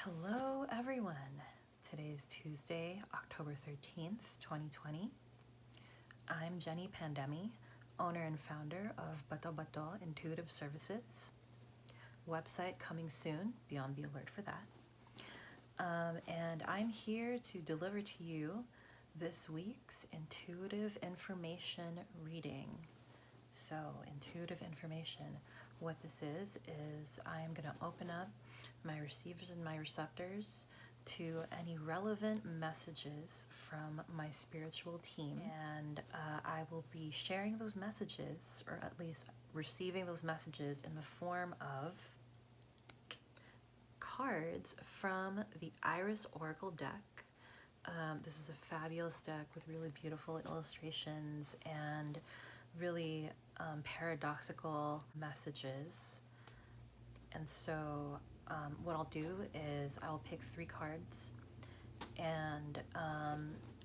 Hello everyone. Today is Tuesday, October 13th, 2020. I'm Jhenny Pandemie, owner and founder of Bato Bato Intuitive Services. Website coming soon, be on the alert for that. And I'm here to deliver to you this week's intuitive information reading. So, intuitive information. What this is I am going to open up my receivers and my receptors to any relevant messages from my spiritual team. And I will be sharing those messages, or at least receiving those messages, in the form of cards from the Iris Oracle deck. This is a fabulous deck with really beautiful illustrations and really paradoxical messages. And so what I'll do is I'll pick 3 cards, and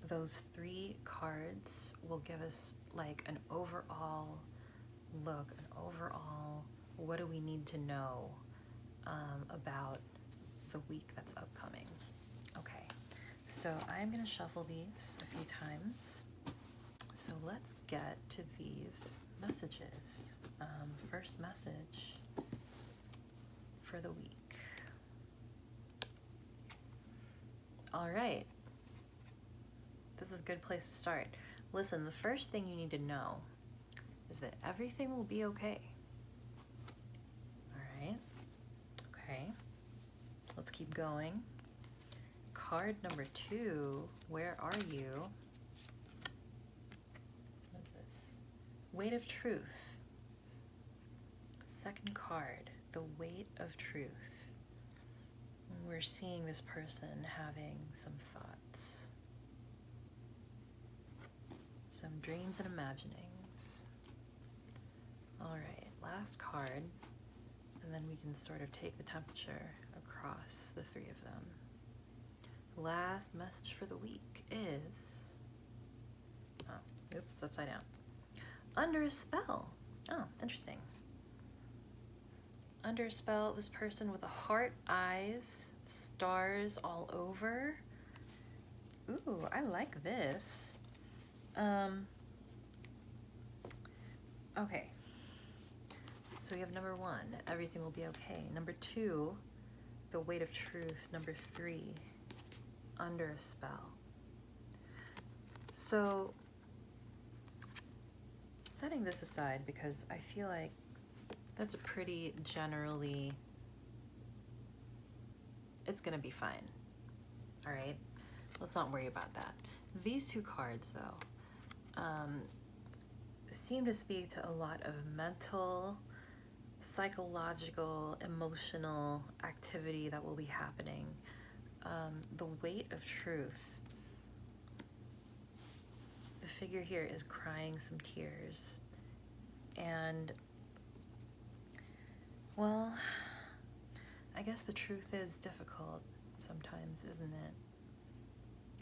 those 3 cards will give us like an overall look, an overall what do we need to know about the week that's upcoming. Okay, so I'm going to shuffle these a few times. So let's get to these messages. First message for the week. All right. This is a good place to start. Listen, the first thing you need to know is that everything will be okay. All right. Okay. Let's keep going. Card number 2, where are you? What is this? Weight of Truth. Second card, the Weight of Truth. We're seeing this person having some thoughts, some dreams and imaginings. All right, last card, and then we can sort of take the temperature across the 3 of them. Last message for the week is, it's upside down. Under a spell. Oh, interesting. Under a spell, this person with a heart, eyes, stars all over. Ooh, I like this. Okay. So we have number 1, everything will be okay. Number 2, the Weight of Truth. Number 3, under a spell. So, setting this aside, because I feel like that's a pretty generally, it's gonna be fine. All right, let's not worry about that. These 2 cards, though, seem to speak to a lot of mental, psychological, emotional activity that will be happening. The Weight of Truth. The figure here is crying some tears. And, well, I guess the truth is difficult sometimes, isn't it?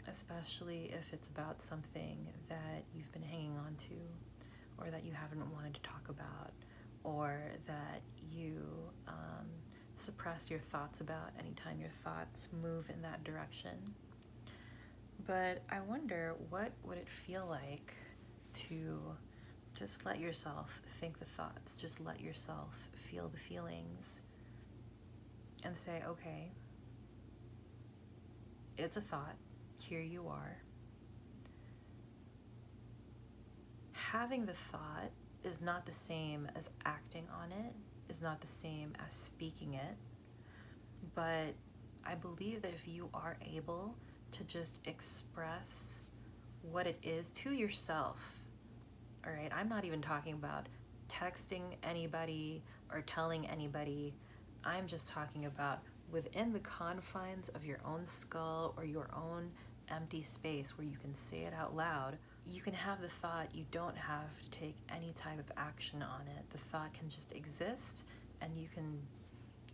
Especially if it's about something that you've been hanging on to, or that you haven't wanted to talk about, or that you suppress your thoughts about anytime your thoughts move in that direction. But I wonder, what would it feel like to just let yourself think the thoughts, just let yourself feel the feelings, and say, okay, it's a thought, here you are. Having the thought is not the same as acting on it, is not the same as speaking it, but I believe that if you are able to just express what it is to yourself, all right, I'm not even talking about texting anybody or telling anybody, I'm just talking about within the confines of your own skull or your own empty space where you can say it out loud. You can have the thought, you don't have to take any type of action on it. The thought can just exist, and you can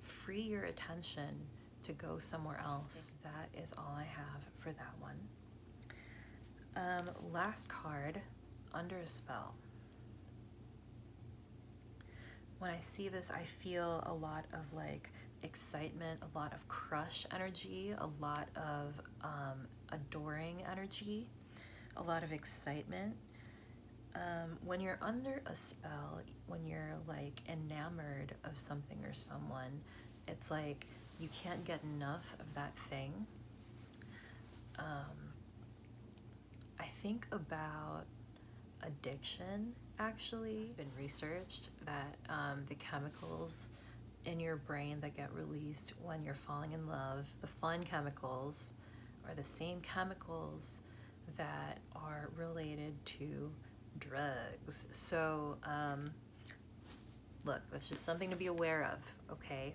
free your attention to go somewhere else. That is all I have for that one. Last card, under a spell. When I see this, I feel a lot of like excitement, a lot of crush energy, a lot of adoring energy, a lot of excitement. When you're under a spell, when you're like enamored of something or someone, it's like you can't get enough of that thing. I think about addiction, actually. It's been researched that the chemicals in your brain that get released when you're falling in love, the fun chemicals, are the same chemicals that are related to drugs. So, look, that's just something to be aware of, okay?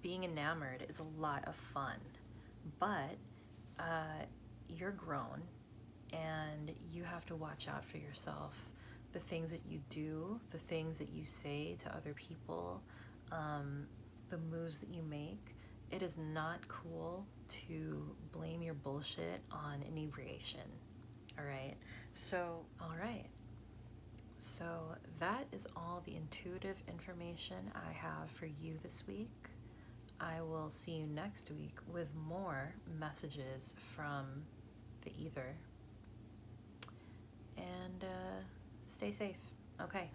Being enamored is a lot of fun, but you're grown and you have to watch out for yourself. The things that you do, the things that you say to other people, the moves that you make. It is not cool to blame your bullshit on inebriation, all right? So that is all the intuitive information I have for you this week. I will see you next week with more messages from the ether. And stay safe. Okay.